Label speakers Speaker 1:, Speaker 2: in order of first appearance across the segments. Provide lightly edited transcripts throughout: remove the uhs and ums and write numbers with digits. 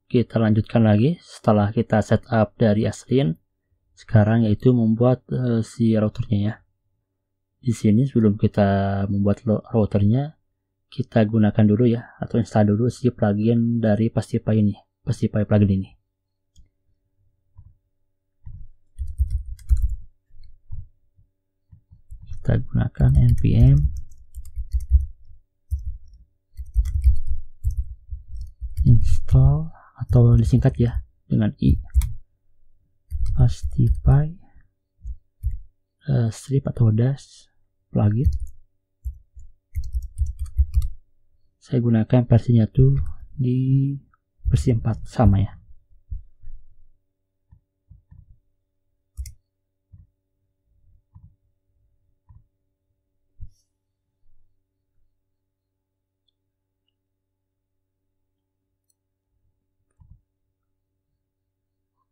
Speaker 1: kita lanjutkan lagi setelah kita setup dari Aslin. Sekarang yaitu membuat si routernya ya. Di sini sebelum kita membuat routernya, kita gunakan dulu ya, atau install dulu si plugin dari Pastify ini, Pastify plugin ini. Kita gunakan npm install, atau disingkat ya dengan i, Pastify strip atau dash plugin. Saya gunakan versinya tuh di versi 4 sama ya.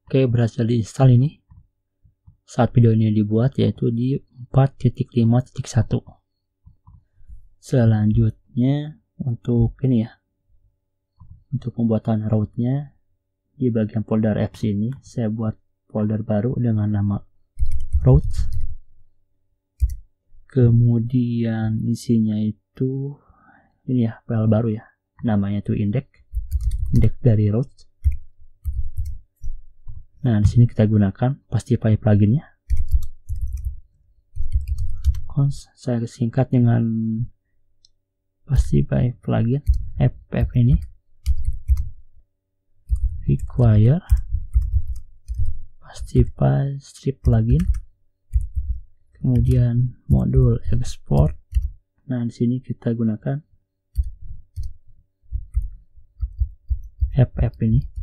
Speaker 1: Oke, berhasil diinstal ini saat video ini dibuat, yaitu di 4.5.1. Selanjutnya untuk ini ya, untuk pembuatan route-nya, di bagian folder apps ini saya buat folder baru dengan nama route. Kemudian isinya itu ini ya, file baru ya, namanya itu index dari route. Nah, di sini kita gunakan Pastify pluginnya. Saya singkat dengan Pastify plugin FF ini. Require Pastify strip plugin. Kemudian modul export. Nah, di sini kita gunakan FF ini.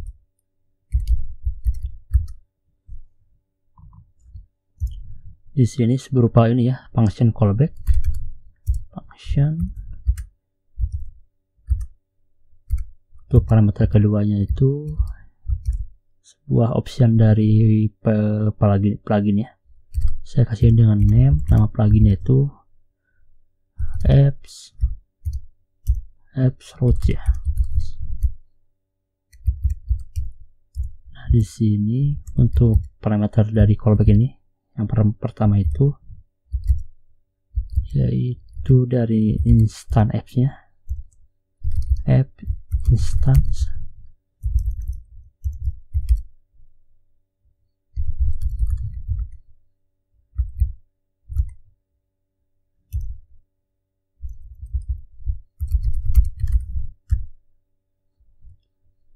Speaker 1: Di sini berupa ini ya, function callback, function. Untuk parameter keduanya itu sebuah option dari plugin ya. Saya kasih dengan name, nama pluginnya itu apps route ya. Nah, di sini untuk parameter dari callback ini, yang pertama itu yaitu dari instance apps-nya, app instance.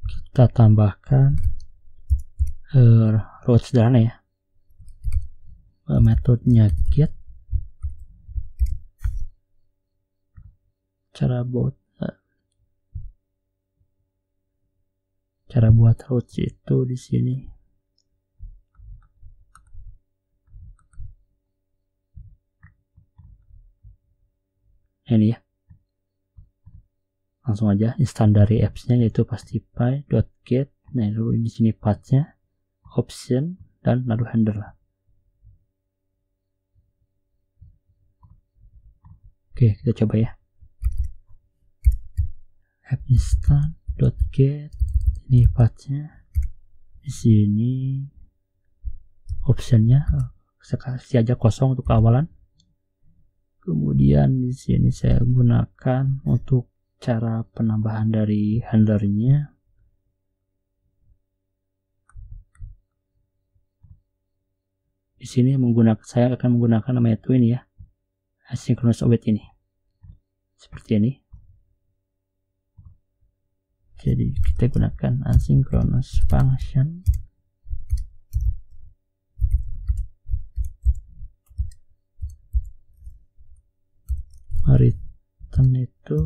Speaker 1: Kita tambahkan route sederhana ya, metodenya get, cara buat route itu di sini. Ini ya, langsung aja instan dari apps-nya, yaitu pastify.get. Nah, lalu di sini path-nya, option, dan lalu handler. Oke, kita coba ya. App instant.get, ini path-nya. Di sini optionnya saya kasih aja kosong untuk awalan. Kemudian di sini saya gunakan untuk cara penambahan dari handlernya. Di sini saya akan menggunakan namanya itu ini ya, asynchronous await ini, seperti ini. Jadi kita gunakan asynchronous function. Return itu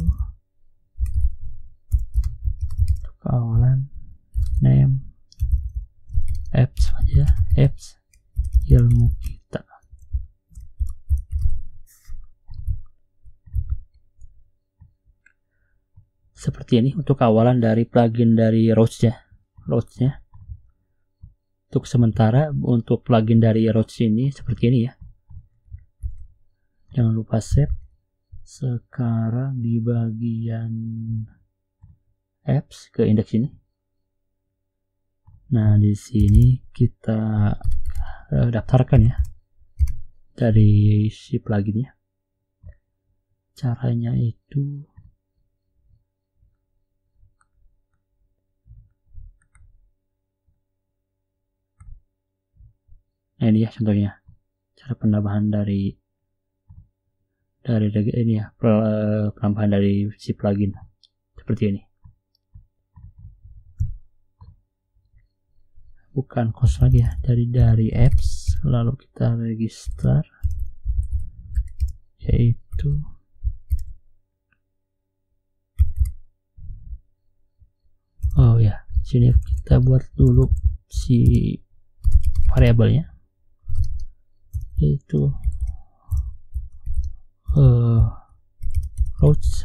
Speaker 1: untuk awalan name apps aja, apps ilmu kita. Seperti ini untuk awalan dari plugin dari routes-nya. Untuk sementara untuk plugin dari routes ini seperti ini ya. Jangan lupa save. Sekarang di bagian apps ke indeks ini. Nah, di sini kita daftarkan ya dari si pluginnya. Caranya itu nah, ini ya contohnya cara penambahan dari ini ya, penambahan dari si plugin seperti ini. Bukan cost lagi ya, dari apps, lalu kita register, yaitu oh ya, sini kita buat dulu si variabelnya, yaitu routes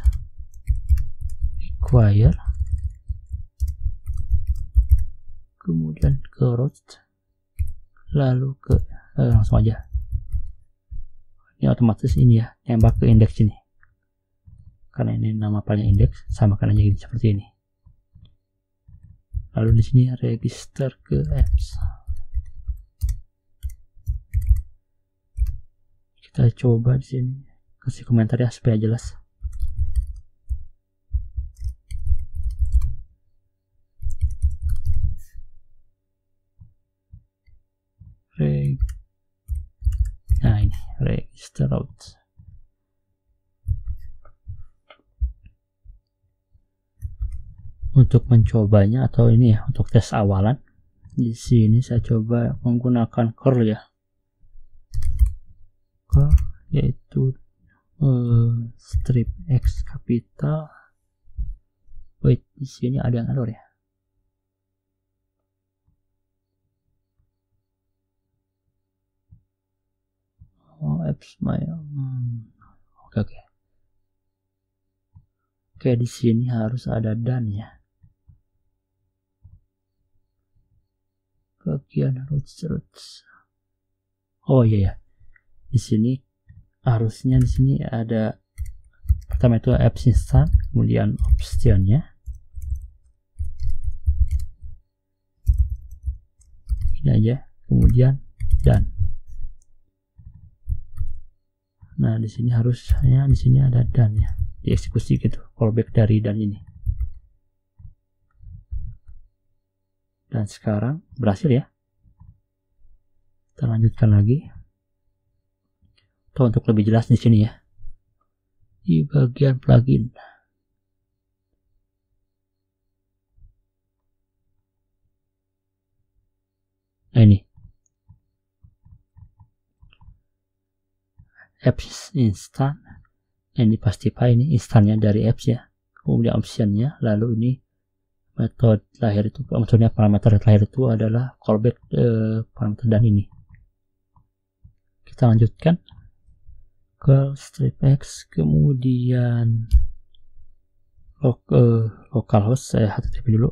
Speaker 1: require, kemudian ke routes, lalu ke langsung aja ini otomatis ini ya nembak ke indeks ini, karena ini nama filenya indeks, samakan aja gini seperti ini. Lalu di sini register ke apps. Kita coba di sini kasih komentar ya supaya jelas. Nah ini register routes. Untuk mencobanya atau ini ya untuk tes awalan, di sini saya coba menggunakan curl ya, curl yaitu strip X capital. Wait, di sini ada yang error ya. Oh, apps my oke, di sini harus ada dan ya. Bagian routes. Oh iya ya. Di sini harusnya di sini ada pertama itu apps instant, kemudian optionnya ini aja, kemudian dan. Nah di sini harusnya di sini ada dan ya, dieksekusi gitu, callback dari dan ini. Dan sekarang berhasil ya. Kita lanjutkan lagi. Atau untuk lebih jelas di sini ya, di bagian plugin. Nah ini apps instant, ini pasti ini instannya dari apps ya, kemudian optionnya, lalu ini metode lahir itu, maksudnya parameter lahir itu adalah callback parameter dan ini. Kita lanjutkan ke strip X, kemudian localhost, saya HTTP dulu,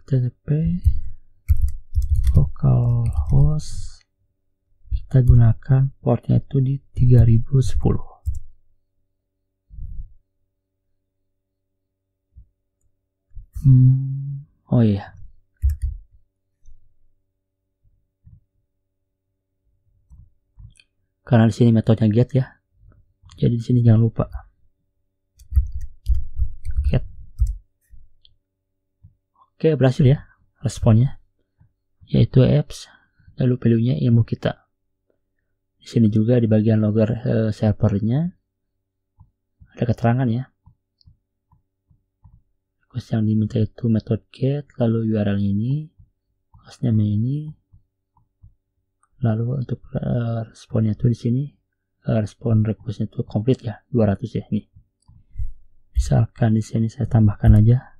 Speaker 1: HTTP localhost, kita gunakan portnya itu di 3010. Oh iya, karena di sini metodenya get ya, jadi di sini jangan lupa get. Oke, berhasil ya responnya, yaitu apps, lalu value-nya ilmu kita. Di sini juga di bagian logger servernya ada keterangan ya. Request yang diminta itu method get, lalu URL ini, hostname ini, lalu untuk responnya itu di sini respon requestnya itu complete ya, 200 ya ini. Misalkan di sini saya tambahkan aja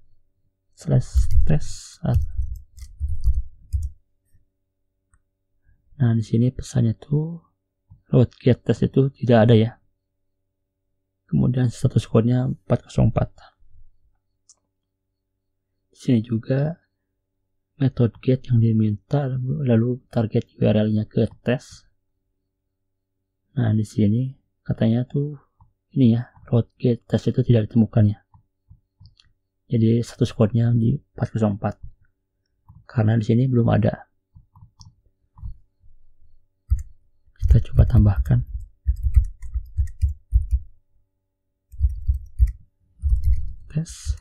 Speaker 1: /test. Nah di sini pesannya tuh route get test itu tidak ada ya. Kemudian status code-nya 404. Di sini juga method get yang diminta, lalu target URL-nya ke tes. Nah di sini katanya tuh ini ya, route get test itu tidak ditemukan ya. Jadi status code-nya di 404. karena di sini belum ada. Kita coba tambahkan. Tes,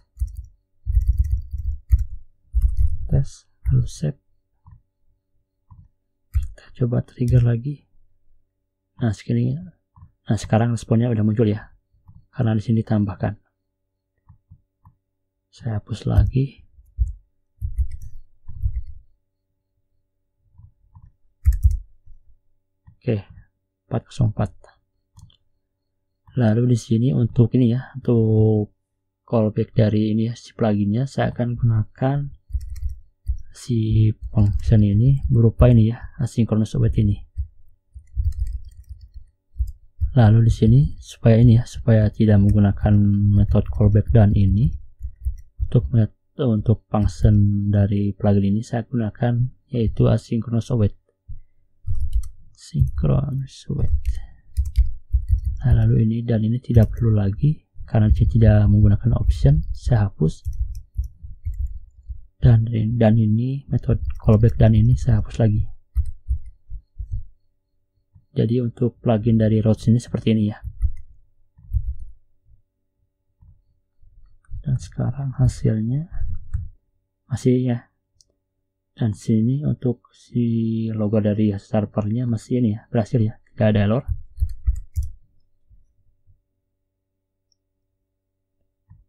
Speaker 1: lalu save. Kita coba trigger lagi. Nah, segini. Nah, sekarang responnya udah muncul ya, karena di sini ditambahkan. Saya hapus lagi. Oke, 404. Lalu di sini untuk ini ya, untuk callback dari ini ya, si pluginnya, saya akan gunakan si function ini berupa ini ya, asynchronous await ini. Lalu di sini supaya ini ya, supaya tidak menggunakan metode callback dan ini, untuk function dari plugin ini saya gunakan yaitu asynchronous await. Synchronous await. Nah, lalu ini dan ini tidak perlu lagi karena saya tidak menggunakan option. Saya hapus. Dan ini metode callback dan ini saya hapus lagi. Jadi untuk plugin dari routes ini seperti ini ya. Dan sekarang hasilnya masih ya. Dan sini untuk si logo dari servernya masih ini ya, berhasil ya, tidak ada error.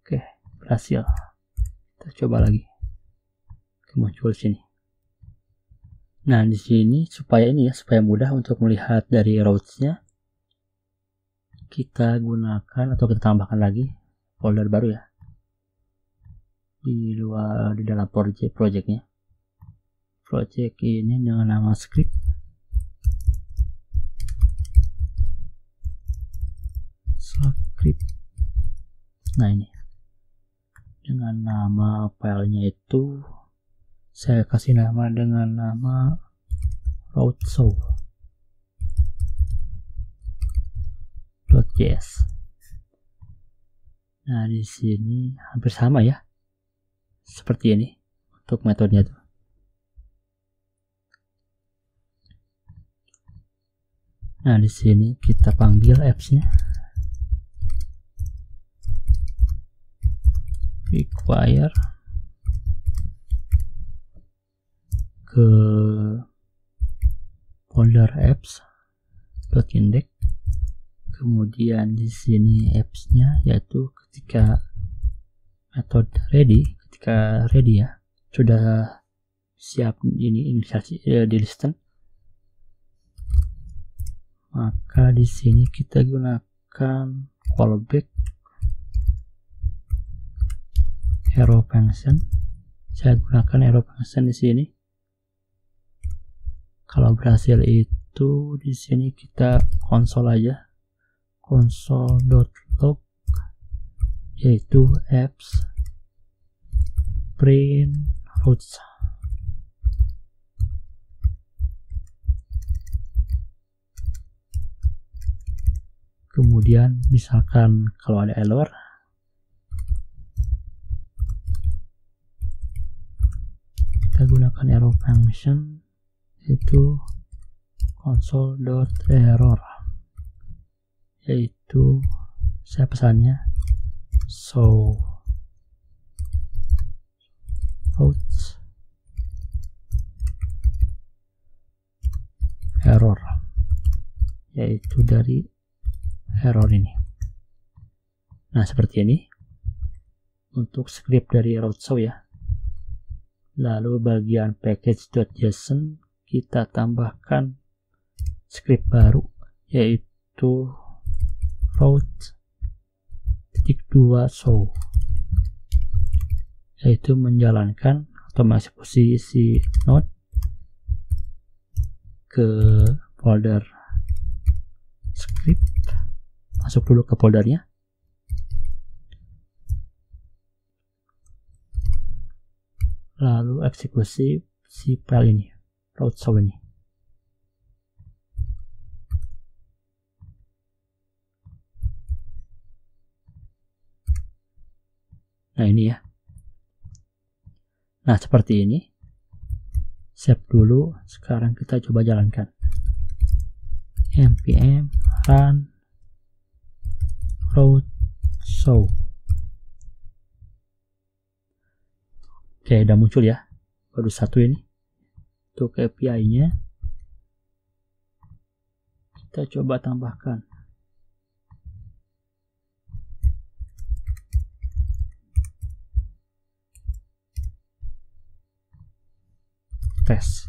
Speaker 1: Oke, berhasil. Kita coba lagi. Muncul sini. Nah, di sini supaya ini ya, supaya mudah untuk melihat dari routes-nya, kita gunakan atau kita tambahkan lagi folder baru ya. Di dalam project-nya. Project ini dengan nama script. Nah, ini. Dengan nama filenya itu saya kasih nama dengan nama routeshow.js. Nah, di sini hampir sama ya, seperti ini untuk metodenya tuh. Nah, di sini kita panggil apps-nya, require ke folder apps.index. Kemudian di sini apps-nya yaitu ketika metode ketika ready ya, sudah siap ini inisiasi di listen, maka di sini kita gunakan callback arrow function. Saya gunakan arrow function di sini. Kalau berhasil itu di sini kita konsol aja, console.log, yaitu apps print routes. Kemudian misalkan kalau ada error, kita gunakan arrow function yaitu console.error, yaitu saya pesannya show routes error, yaitu dari error ini. Nah, seperti ini untuk script dari routeshow ya. Lalu bagian package.json kita tambahkan script baru yaitu route.2show, yaitu menjalankan atau mengeksekusi si node ke folder script. Masuk dulu ke foldernya, lalu eksekusi si file ini, routeshow ini. Nah, ini ya. Nah, seperti ini. save dulu. Sekarang kita coba jalankan. npm run route show. Oke, udah muncul ya, baru satu ini untuk API-nya. Kita coba tambahkan. Tes.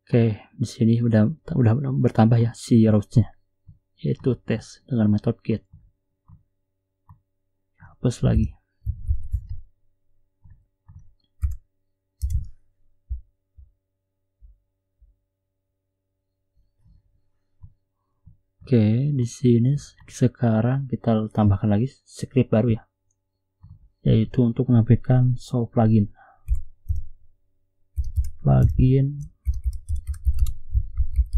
Speaker 1: Oke, di sini udah bertambah ya si routes-nya, yaitu tes dengan metode get. Hapus lagi. Oke, di sini sekarang kita tambahkan lagi script baru ya, yaitu untuk menampilkan show plugin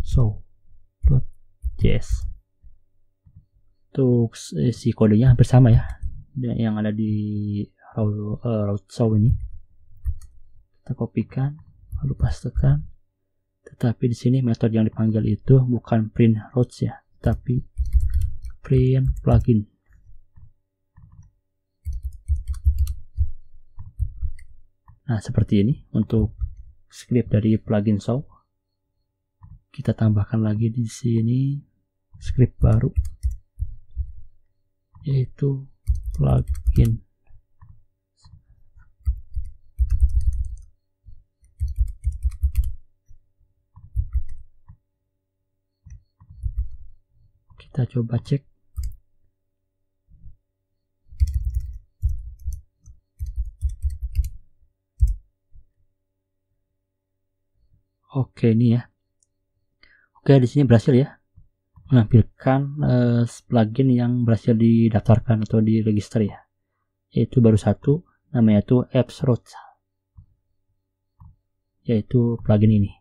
Speaker 1: show.js. Untuk si kodenya hampir sama ya, yang ada di route show ini. Kita kopikan lalu pastekan. Tetapi di sini metode yang dipanggil itu bukan print routes ya, tapi print plugin. Nah, seperti ini untuk script dari plugin show. Kita tambahkan lagi di sini script baru, yaitu plugin kita coba cek. Oke, ini ya. Oke, di sini berhasil ya menampilkan plugin yang berhasil didaftarkan atau diregister ya, yaitu baru satu, namanya itu apps routes, yaitu plugin ini.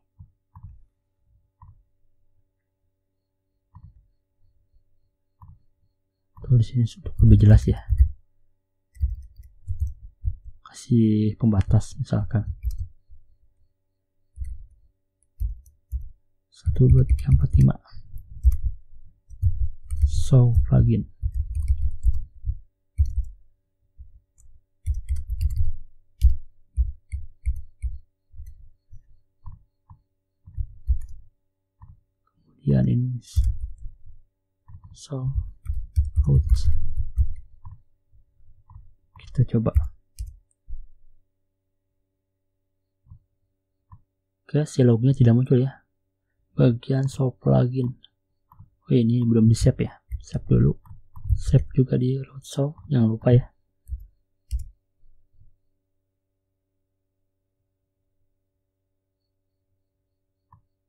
Speaker 1: Tuh, di sini untuk lebih jelas ya, kasih pembatas misalkan 1 2 3 4 5 show plugin. Kemudian ini show routes. Kita coba. Oke, si lognya tidak muncul ya, bagian show plugin. Oh, ini belum di save ya, save dulu. Save juga di route show, jangan lupa ya.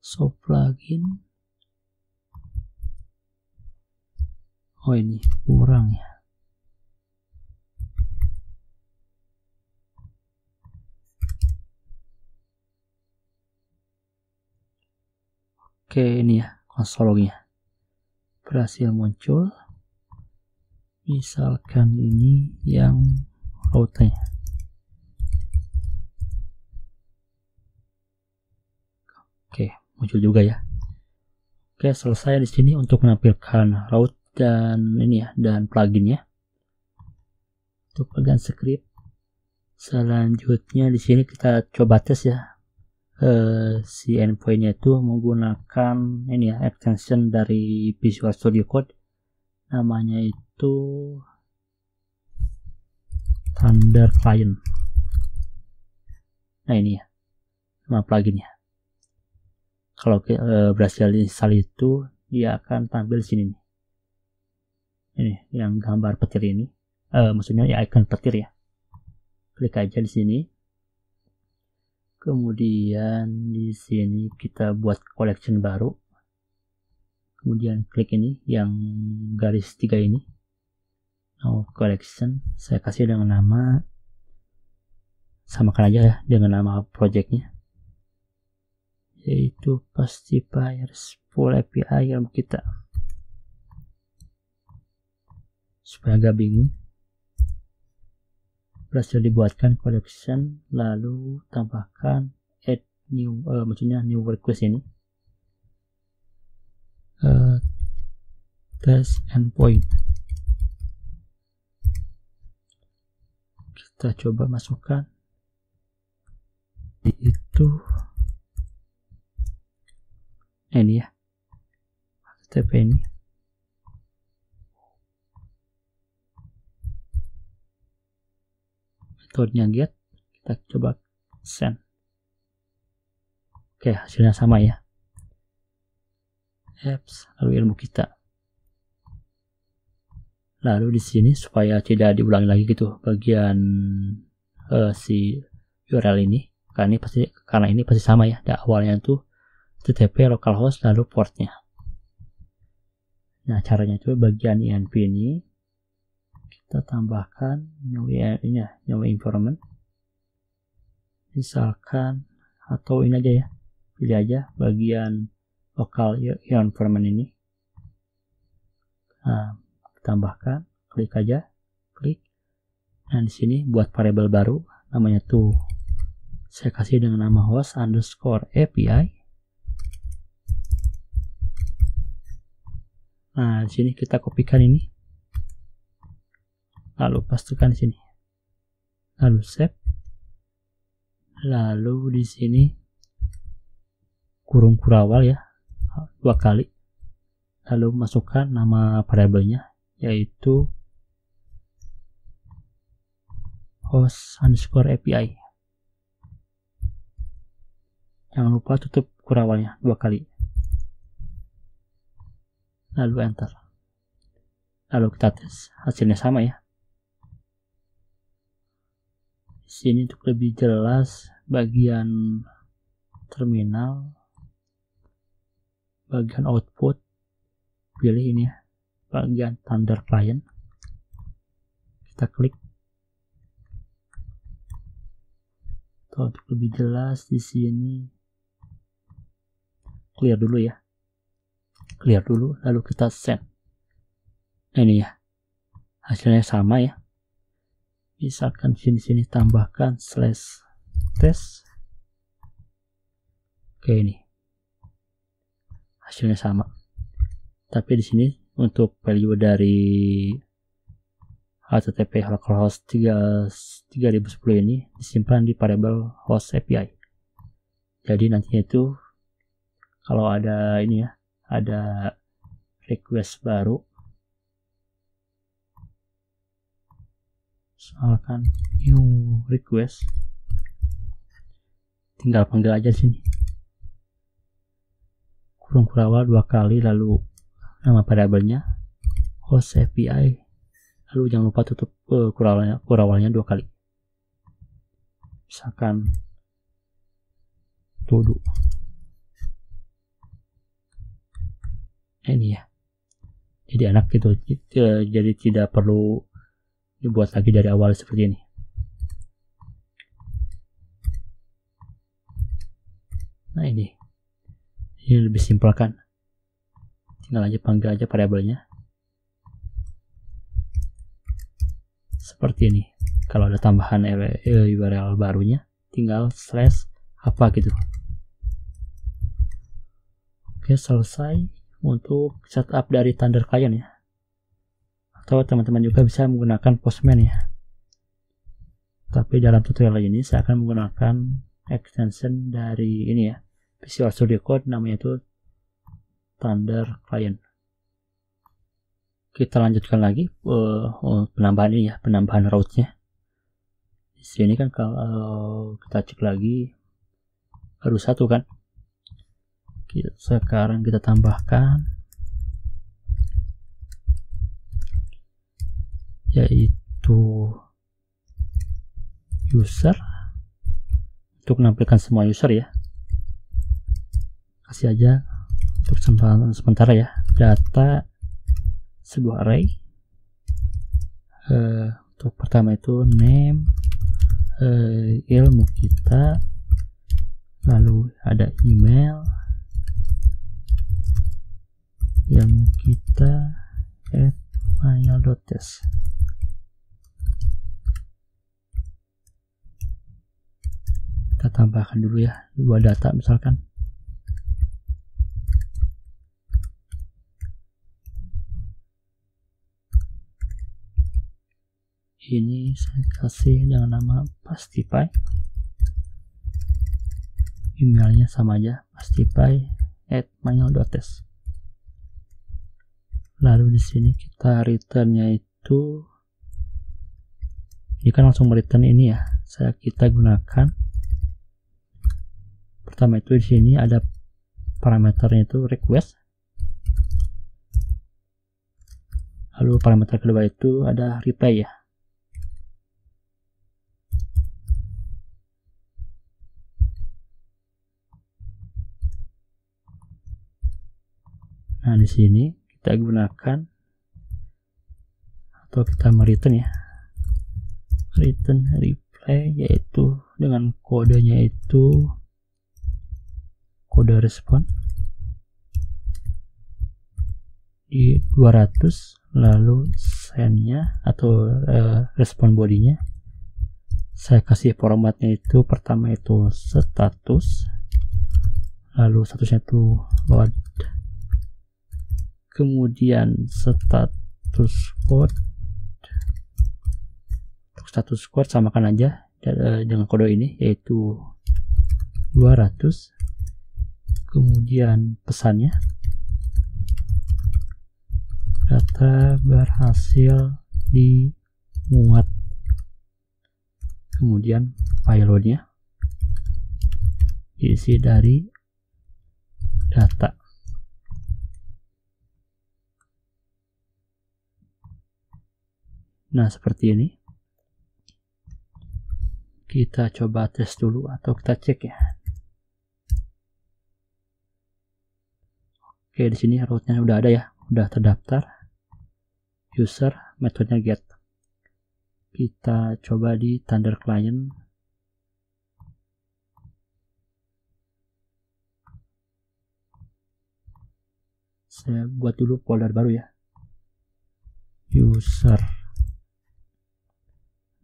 Speaker 1: Show plugin. Oh, ini kurang ya. Oke, ini ya konsolnya berhasil muncul. Misalkan ini yang route-nya. Oke, muncul juga ya. Oke, selesai di sini untuk menampilkan route dan ini ya, dan pluginnya. Untuk bagian script, selanjutnya di sini kita coba tes ya. Si endpointnya itu menggunakan ini ya, extension dari Visual Studio Code, namanya itu Thunder Client. Nah, ini ya nama pluginnya. Kalau berhasil install itu, dia akan tampil sini nih. Ini yang gambar petir ini, maksudnya ya icon petir ya. Klik aja di sini. Kemudian di sini kita buat collection baru. Kemudian klik ini yang garis 3 ini. Now collection, saya kasih dengan nama, samakan aja ya dengan nama projectnya, yaitu Pacifier Full API yang kita.
Speaker 2: supaya agak bingung. Berhasil dibuatkan collection, lalu tambahkan add new, maksudnya new request ini, test endpoint. Kita coba masukkan itu ini ya, HTTP ini. Metodenya get, kita coba send. Oke, hasilnya sama ya, apps lalu ilmu kita. Lalu di sini supaya tidak diulangi lagi gitu bagian si URL ini, karena ini pasti sama ya, awalnya tuh HTTP localhost lalu portnya. Nah, caranya itu bagian env ini kita tambahkan new environment, misalkan, atau ini aja ya, pilih aja bagian local environment ini. Nah, tambahkan, klik aja, klik. Nah, di sini buat variabel baru, namanya tuh saya kasih dengan nama host underscore API. Nah, di sini kita kopikan ini, lalu pastikan di sini, lalu save, lalu di sini kurung kurawal ya 2 kali, lalu masukkan nama variabelnya yaitu host underscore API. Jangan lupa tutup kurawalnya 2 kali, lalu enter. Lalu kita tes, hasilnya sama ya. Di sini untuk lebih jelas bagian terminal, bagian output, pilih ini ya, bagian Thunder Client. Kita klik. Untuk lebih jelas di sini clear dulu ya. Clear dulu, lalu kita send. Nah, ini ya, hasilnya sama ya. Misalkan sini tambahkan /test. Oke, ini hasilnya sama. Tapi di sini untuk value dari HTTP localhost 3010 ini disimpan di variabel host API. Jadi nantinya itu kalau ada ini ya, ada request baru, misalkan new request, tinggal panggil aja di sini, kurung kurawal 2 kali, lalu nama variabelnya host API, lalu jangan lupa tutup kurawalnya 2 kali, misalkan to do. Ini ya, jadi enak gitu, jadi tidak perlu dibuat lagi dari awal seperti ini. Nah, ini lebih simpel kan, tinggal aja panggil aja variabelnya seperti ini. Kalau ada tambahan URL barunya tinggal / apa gitu. Oke, selesai untuk setup dari Thunder Client ya. Atau teman-teman juga bisa menggunakan Postman ya. Tapi dalam tutorial ini saya akan menggunakan extension dari ini ya, Visual Studio Code, namanya itu Thunder Client. Kita lanjutkan lagi penambahan ini ya, penambahan routes-nya. Di sini kan kalau kita cek lagi baru 1 kan. Sekarang kita tambahkan yaitu user, untuk menampilkan semua user ya. Kasih aja untuk sementara ya, data sebuah array. Untuk pertama itu name, ilmu kita, lalu ada email, ilmu kita manual.test. Kita tambahkan dulu ya 2 data misalkan. Ini saya kasih dengan nama PastiPy. Emailnya sama aja, pastiPy@manual.test. Lalu di sini kita returnnya itu, ini kan langsung return ini ya. Kita gunakan pertama itu di sini ada parameternya itu request. Lalu parameter kedua itu ada reply ya. Nah, di sini kita gunakan atau kita mereturn ya. Return reply yaitu dengan kodenya itu kode respon di 200, lalu sendnya atau respon bodinya saya kasih formatnya itu pertama itu status, lalu statusnya itu load, kemudian status code. Untuk status code samakan aja dengan kode ini yaitu 200. Kemudian pesannya data berhasil dimuat. Kemudian payloadnya diisi dari data. Nah, seperti ini. Kita coba tes dulu atau kita cek ya. Oke, di sini route-nya udah ada ya, udah terdaftar. User, metodenya get. Kita coba di Thunder Client. Saya buat dulu folder baru ya. User.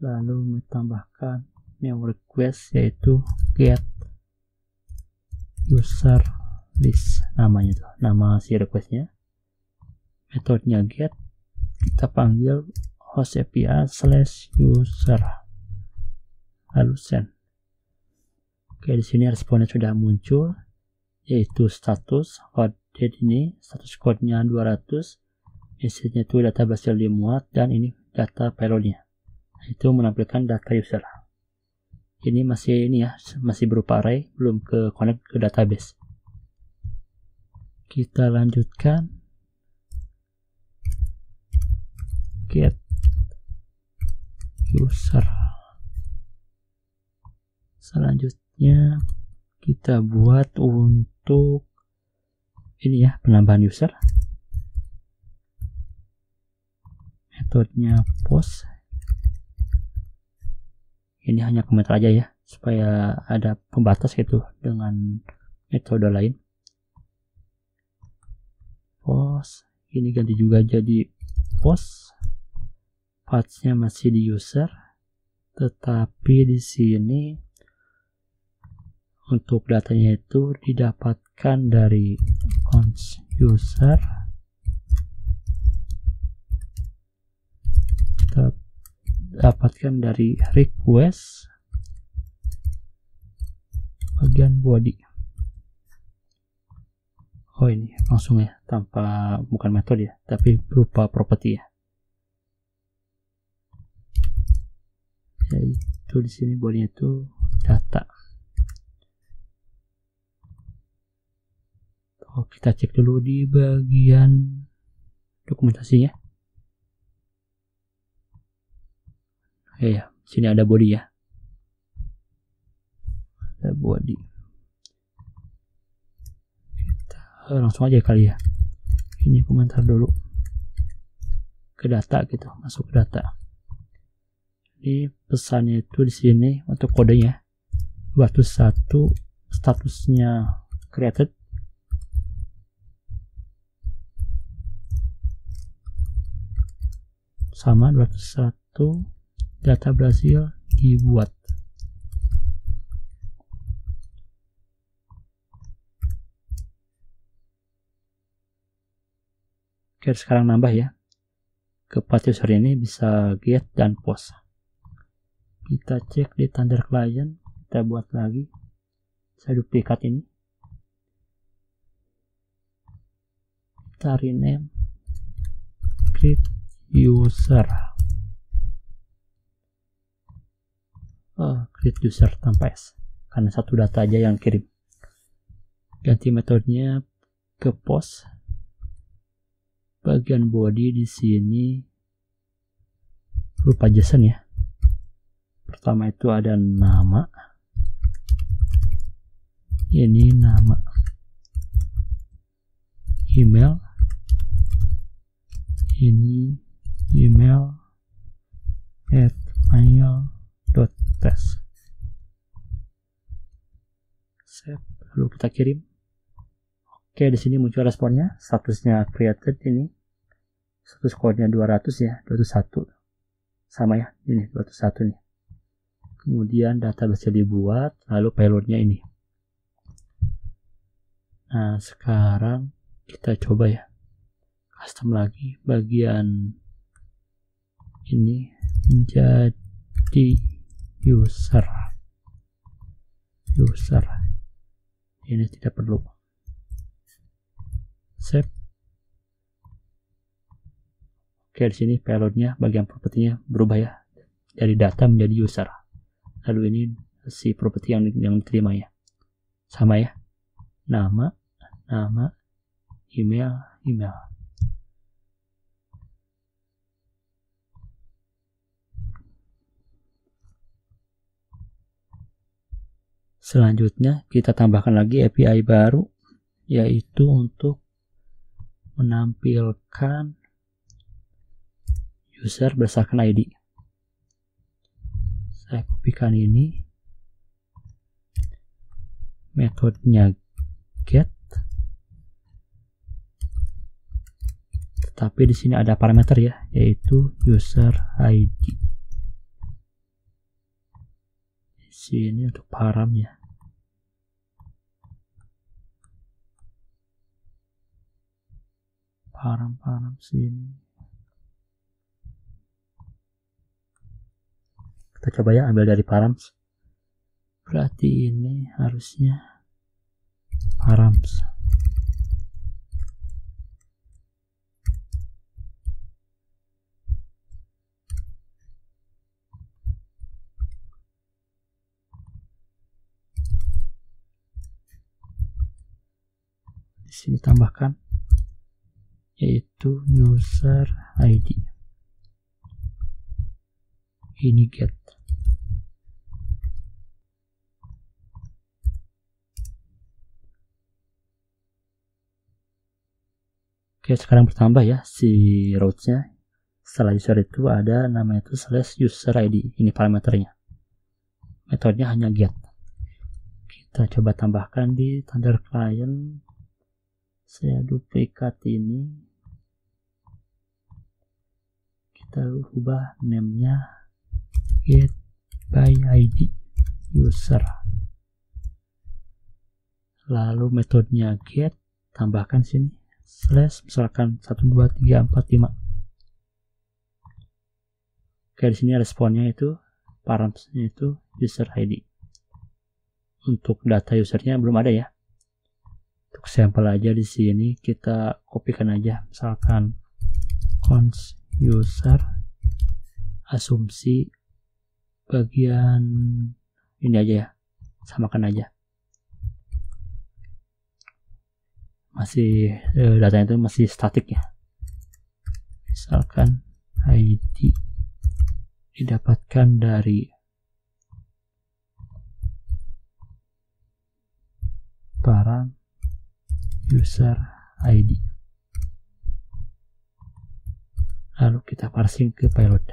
Speaker 2: Lalu menambahkan yang request yaitu get user list, namanya tuh, nama si requestnya. Metodenya get, kita panggil host API /user, lalu send. Oke, di sini responnya sudah muncul yaitu status loaded, ini status code-nya 200, isinya itu data berhasil dimuat, dan ini data payloadnya itu menampilkan data user. Ini masih ini ya, masih berupa array, belum ke connect ke database. Kita lanjutkan get user. Selanjutnya kita buat untuk ini ya, penambahan user. Metodenya post. Ini hanya komentar aja ya, supaya ada pembatas gitu dengan metode lain. Post, ini ganti juga jadi post. Pathnya masih di user, tetapi di sini untuk datanya itu didapatkan dari const user. Kita dapatkan dari request bagian body. Oh, ini langsung ya, tanpa, bukan metode ya, tapi berupa property ya. Yaitu di sini body itu data. Oh, kita cek dulu di bagian dokumentasinya. Ya, sini ada body ya. Ada body. Kita langsung aja kali ya. Ini komentar dulu ke data gitu, masuk ke data. Ini pesannya itu di sini untuk kodenya 201, statusnya created. sama 201 data berhasil dibuat. Oke, sekarang nambah ya. Ke path user ini bisa get dan post. Kita cek di Thunder Client, kita buat lagi. Saya duplikat ini. Kita rename create user. Create user tanpa S, karena satu data aja yang kirim. Ganti metodenya ke post. Bagian body di sini berupa JSON ya. Pertama itu ada nama. Ini nama. Email. Ini email @mail.test. Save. Lalu kita kirim. Oke, di sini muncul responnya. Statusnya created ini. Status code-nya 200 ya, 201. Sama ya, ini 201 nih. Kemudian data bisa dibuat, lalu payloadnya ini. Nah, sekarang kita coba ya. Custom lagi bagian ini menjadi user. Ini tidak perlu. Save. Oke, di sini payloadnya bagian propertinya berubah ya, dari data menjadi user. Lalu ini si properti yang diterima ya, sama ya, nama, email. Selanjutnya kita tambahkan lagi API baru, yaitu untuk menampilkan user berdasarkan ID. Saya kopikan ini, metodenya get, tetapi di sini ada parameter ya, yaitu user ID. Di sini untuk param ya. Param sini. Kita coba ya, ambil dari params. Berarti ini harusnya params. Di sini tambahkan yaitu user ID. Ini get. Oke, sekarang bertambah ya si routes-nya. Setelah user itu ada namanya itu /user ID. Ini parameternya. Metodenya hanya get. Kita coba tambahkan di Thunder Client. Saya duplikat ini. Kita ubah name-nya get by ID user. Lalu metodenya get, tambahkan sini / misalkan 1 2 3 4 5. Oke, di sini responnya itu paramsnya itu user ID. Untuk data usernya belum ada ya. Untuk sampel aja di sini kita kopikan aja, misalkan const user, asumsi bagian ini aja ya, samakan aja. Masih datanya itu masih statik ya. Misalkan ID didapatkan dari param user ID. Lalu kita parsing ke payload.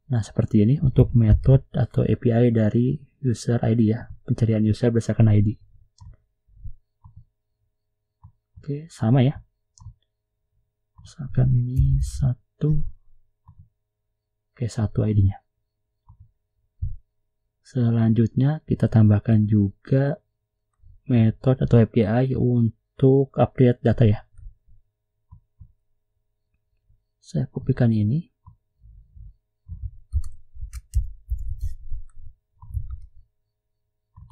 Speaker 2: Nah, seperti ini untuk metode atau API dari user ID ya, pencarian user berdasarkan ID. Oke, sama ya. Misalkan ini 1. Oke, 1 ID-nya. Selanjutnya kita tambahkan juga metode atau API untuk update data ya. Saya kopikan ini.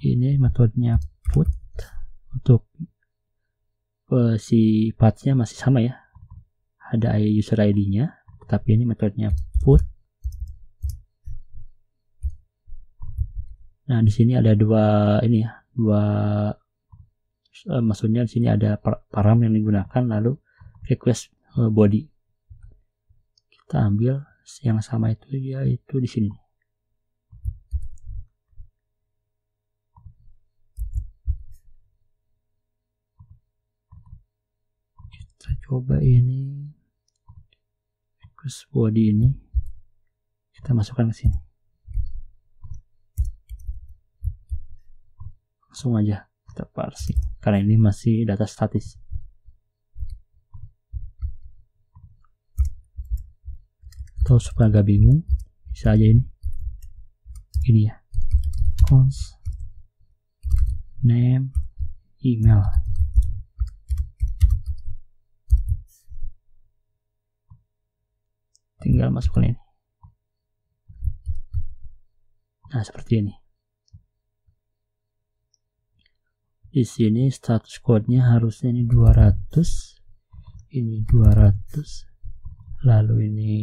Speaker 2: Ini metodenya put. Untuk si pathnya masih sama ya. Ada user ID-nya, tapi ini metodenya put. Nah, di sini ada dua maksudnya di sini ada param yang digunakan, lalu request body. Kita ambil yang sama itu, yaitu di sini. Kita coba ini request body ini kita masukkan ke sini. Langsung aja kita parsing karena ini masih data statis. Atau supaya agak bingung, bisa aja ini ya, cons name email. Tinggal masukkan ini. Nah, seperti ini. Di sini status code-nya harusnya ini 200, ini 200, lalu ini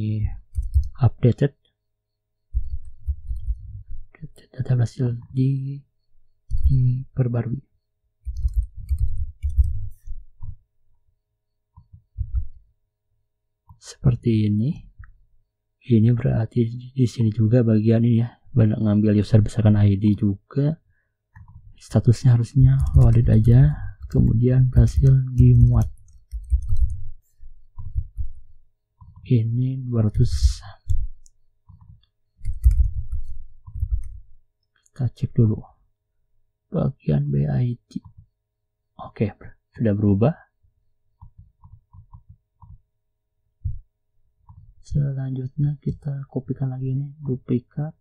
Speaker 2: updated data berhasil diperbarui. Seperti ini. Ini berarti di sini juga bagian ini ya, banyak ngambil user berdasarkan ID juga. Statusnya harusnya loaded aja, kemudian berhasil dimuat. Ini 200. Kita cek dulu bagian BID. Oke, sudah berubah. Selanjutnya kita kopikan lagi ini, duplikat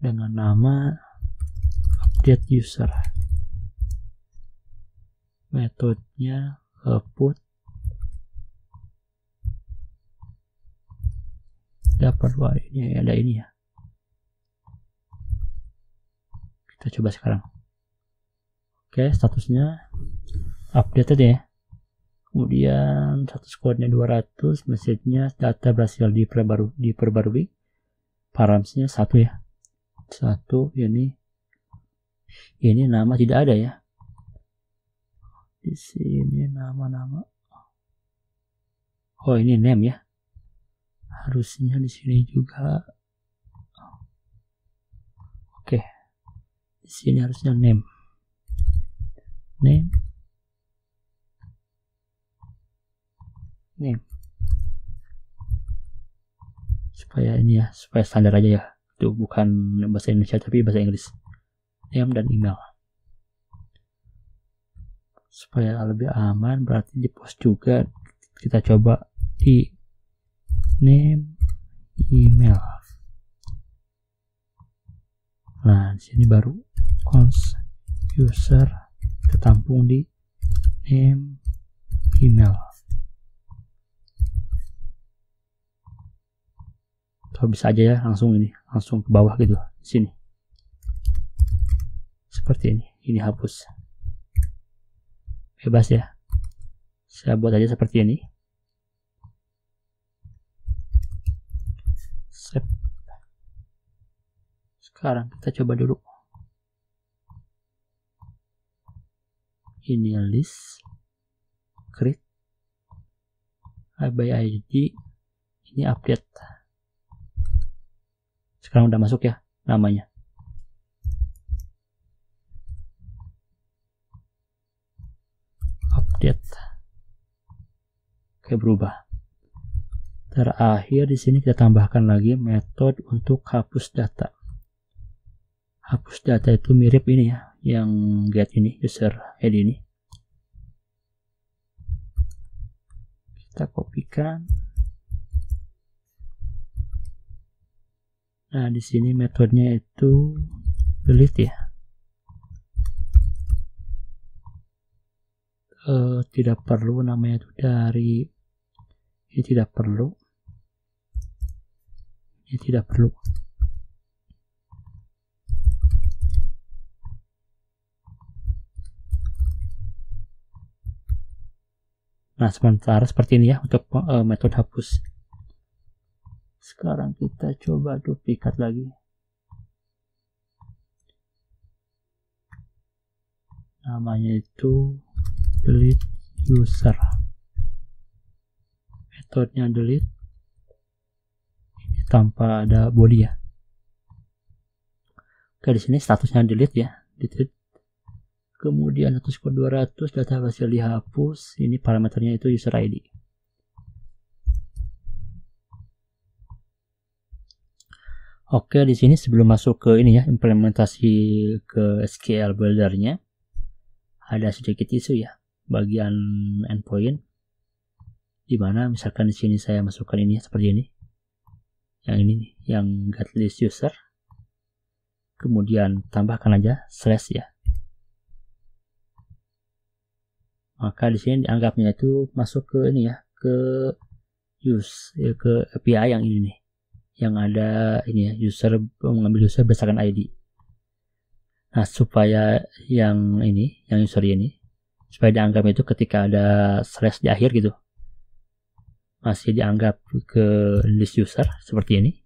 Speaker 2: dengan nama update user. Metodenya put dapat ini ada ini ya. Kita coba sekarang. Oke, statusnya updated ya. Kemudian status code-nya 200, message-nya data berhasil diperbarui. Paramsnya 1 ya. 1 ini nama tidak ada ya. Di sini nama. Oh, ini name ya. Harusnya di sini juga. Oke. Di sini harusnya name. Supaya ini ya, supaya standar aja ya. Itu bukan bahasa Indonesia tapi bahasa Inggris. Name dan email. Supaya lebih aman berarti di post juga kita coba di name email. Nah, di sini baru cons user kita tampung di name email. Atau bisa aja ya langsung ke bawah gitu di sini. Seperti ini hapus. Bebas ya. Saya buat aja seperti ini. Save. Sekarang kita coba dulu. Ini list create by ID, ini update. Sekarang udah masuk ya namanya. Update. Oke, berubah. Terakhir di sini kita tambahkan lagi metode untuk hapus data. Hapus data itu mirip ini ya, yang get ini user ID ini. kita kopikan. Nah, di sini metodenya itu delete ya. Tidak perlu namanya itu dari ini, tidak perlu. Ini tidak perlu. Nah, sementara seperti ini ya untuk metode hapus. Sekarang kita coba duplikat lagi. Namanya itu delete user. Metodenya delete. Ini tanpa ada body ya. Oke, di sini statusnya delete ya. Delete. Kemudian _200 data hasil dihapus. Ini parameternya itu user ID. Oke, di sini sebelum masuk ke ini ya, implementasi ke SQL Builder-nya, ada sedikit isu ya, bagian endpoint, dimana misalkan di sini saya masukkan ini seperti ini, yang ini nih, yang get list user, kemudian tambahkan aja slash ya. Maka di sini dianggapnya itu masuk ke ini ya, ke ke API yang ini nih, yang ada ini ya, user mengambil user berdasarkan ID. Nah, supaya yang ini, yang user ini, supaya dianggap itu ketika ada slash di akhir gitu, masih dianggap ke list user seperti ini,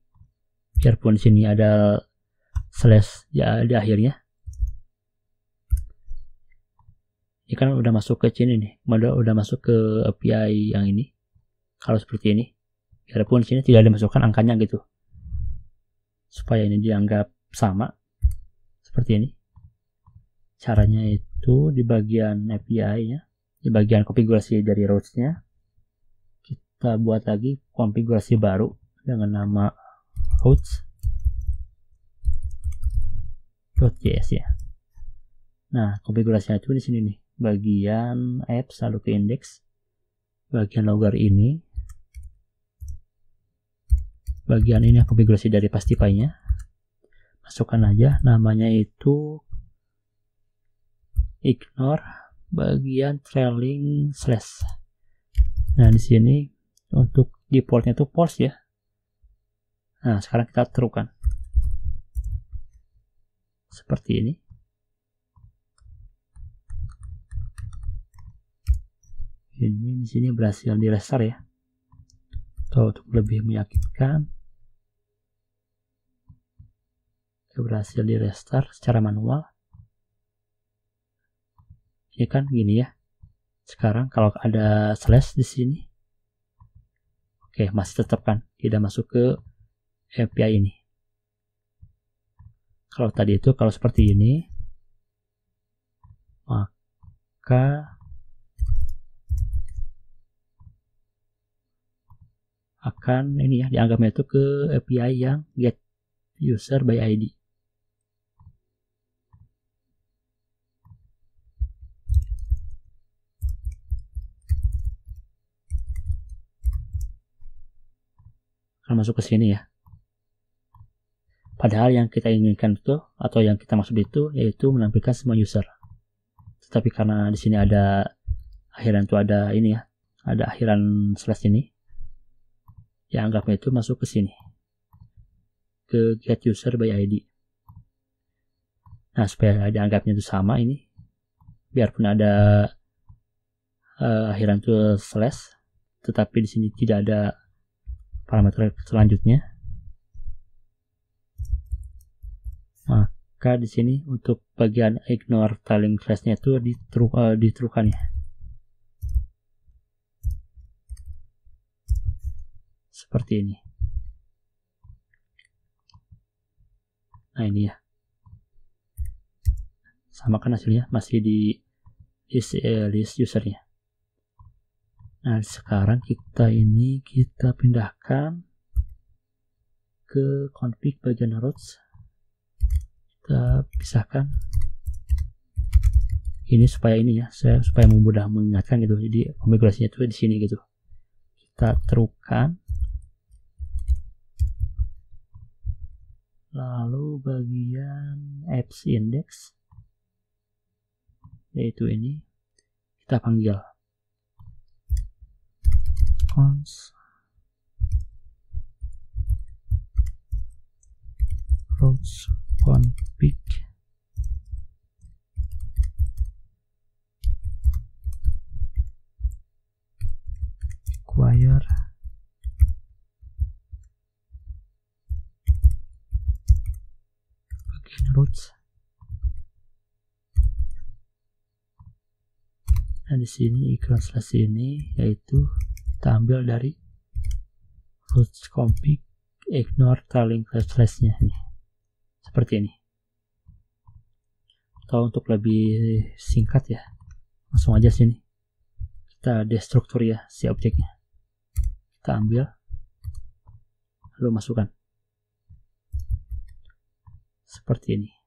Speaker 2: biarpun di sini ada slash di akhirnya. Ini kan udah masuk ke sini nih, udah masuk ke API yang ini. Kalau seperti ini, biarpun sini tidak dimasukkan angkanya gitu, supaya ini dianggap sama seperti ini. Caranya itu di bagian API nya, di bagian konfigurasi dari routes-nya, kita buat lagi konfigurasi baru dengan nama routes.js ya. Nah, konfigurasinya itu di sini nih, bagian apps lalu ke index, bagian logger ini, bagian ini konfigurasi dari Pastify-nya, masukkan aja namanya itu ignore bagian trailing slash. Nah, di sini untuk defaultnya itu false ya. Nah, sekarang kita terukan seperti ini. Ini di sini berhasil di restart ya. Atau untuk lebih meyakinkan, berhasil di restart secara manual. Ini kan gini ya. Sekarang kalau ada slash di sini, oke, masih tetap kan tidak masuk ke API ini. Kalau tadi itu kalau seperti ini, maka akan ini ya, dianggapnya itu ke API yang get user by ID. Akan masuk ke sini ya. Padahal yang kita inginkan itu, atau yang kita maksud itu, yaitu menampilkan semua user. Tetapi karena di sini ada akhiran itu ada ini ya, ada akhiran slash ini, ya anggapnya itu masuk ke sini, ke get user by ID. Nah, supaya dianggapnya itu sama ini, biarpun ada akhiran itu slash, tetapi di sini tidak ada parameter selanjutnya, maka di sini untuk bagian ignore trailing slash-nya itu diterukan ya. Seperti ini. Nah, ini ya. Sama kan hasilnya masih di list usernya. Nah, sekarang kita pindahkan ke config bagian routes. Kita pisahkan ini supaya ini ya, supaya mudah mengingatkan gitu. Jadi konfigurasinya itu di sini gitu. kita terukan. Lalu bagian apps index, yaitu ini, kita panggil cons routes config require routes. Nah di sini iklan slash ini yaitu kita ambil dari routes config ignore trailing slash-nya nih, seperti ini. Atau untuk lebih singkat ya, langsung aja sini kita destruktur ya si objeknya, kita ambil lalu masukkan seperti ini.